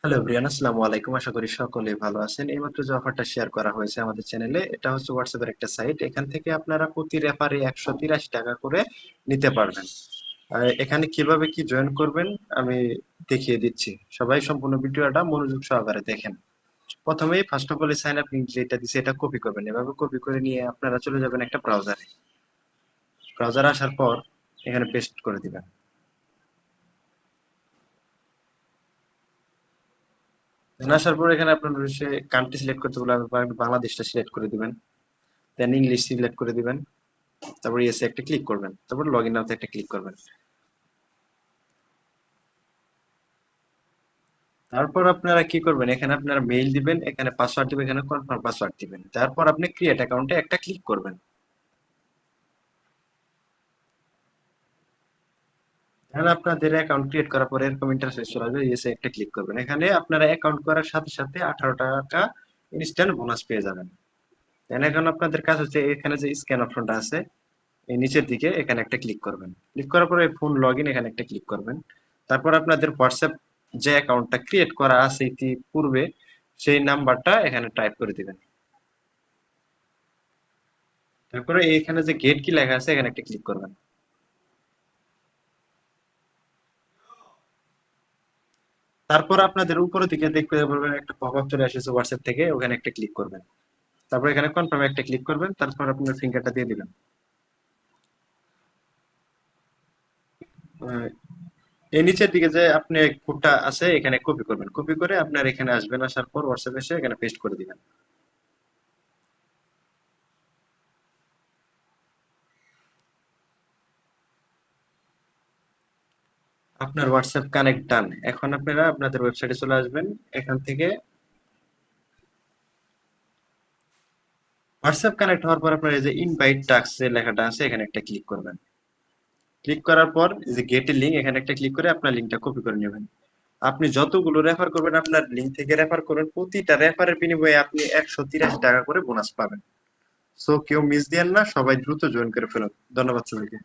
Hello everyone, আসসালামু আলাইকুম। আশা করি সকলেই ভালো আছেন। এইমাত্র যে অফারটা শেয়ার করা হয়েছে আমাদের চ্যানেলে, এটা হচ্ছে হোয়াটসঅ্যাপের একটা সাইট। এখান থেকে আপনারা প্রতি রেফারে 183 টাকা করে নিতে পারবেন। আর এখানে কিভাবে কি জয়েন করবেন আমি দেখিয়ে দিচ্ছি। সবাই সম্পূর্ণ ভিডিওটা মনোযোগ সহকারে দেখেন। প্রথমেই first of all sign up link যেটা দিছে এটা কপি করবেন। এভাবে কপি করে নিয়ে আপনারা চলে যাবেন একটা ব্রাউজারে। ব্রাউজারে আসার পর এখানে পেস্ট করে দিবেন। এখানে আসার পর এখানে আপনার হচ্ছে কান্ট্রি সিলেক্ট করতে বলে বাংলাদেশটা সিলেক্ট করে দিবেন। দেন ইংলিশ সিলেক্ট করে দিবেন। তারপর ইয়েসে একটা ক্লিক করবেন, তারপর লগ ইন নাওতে একটা ক্লিক করবেন। তারপর আপনারা কি করবেন, এখানে আপনারা মেইল দিবেন, এখানে পাসওয়ার্ড দিবেন, এখানে কনফার্ম পাসওয়ার্ড দিবেন। তারপর আপনি ক্রিয়েট অ্যাকাউন্টে একটা ক্লিক করবেন। এখানে আপনাদের অ্যাকাউন্ট ক্রিয়েট করার পরে এরকম ইন্টারফেস চলে আসবে, ইয়েসে একটা ক্লিক করবেন। এখানে আপনারা অ্যাকাউন্ট করার সাথে সাথে 18 টাকা ইনস্ট্যান্ট বোনাস পেয়ে যাবেন। দেন এখন আপনাদের কাজ হচ্ছে এখানে যে স্ক্যান অপশনটা আছে এই নিচের দিকে এখানে একটা ক্লিক করবেন। ক্লিক করার পরে ফোন লগ ইন এখানে একটা ক্লিক করবেন। তারপর আপনাদের হোয়াটসঅ্যাপ যে অ্যাকাউন্টটা ক্রিয়েট করা আছে ইতিপূর্বে সেই নাম্বারটা এখানে টাইপ করে দিবেন। তারপরে এখানে যে গেট কি লেখা আছে এখানে একটা ক্লিক করবেন। তারপর আপনাদের উপরের দিকে দেখতে পারবেন একটা পপআপ চলে এসেছে হোয়াটসঅ্যাপ থেকে, ওখানে একটা ক্লিক করবেন। তারপর এখানে কনফার্ম একটা ক্লিক করবেন, তারপর আপনার ফিঙ্গারটা দিয়ে দিবেন। আহ, এই নিচের দিকে যে আপনি কোডটা আছে এখানে কপি করবেন, কপি করে আপনার এখানে আসবেন, আসার পর হোয়াটসঅ্যাপ এসে এখানে পেস্ট করে দিবেন। আপনার হোয়াটসঅ্যাপ কানেক্ট ডান। এখন আপনারা আপনাদের ওয়েবসাইটে চলে আসবেন। এখান থেকে হোয়াটসঅ্যাপ কানেক্ট হওয়ার পর আপনার এই যে ইনভাইট টাস্ক যে লেখাটা আছে এখানে একটা ক্লিক করবেন। ক্লিক করার পর এই যে গেট এ লিঙ্ক এখানে একটা ক্লিক করে আপনার লিঙ্কটা কপি করে নেবেন। আপনি যতগুলো রেফার করবেন আপনার লিঙ্ক থেকে রেফার করবেন, প্রতিটা রেফারের বিনিময়ে আপনি 183 টাকা করে বোনাস পাবেন। সো কেউ মিস দিয়েন না, সবাই দ্রুত জয়েন করে ফেলুন। ধন্যবাদ সবাইকে।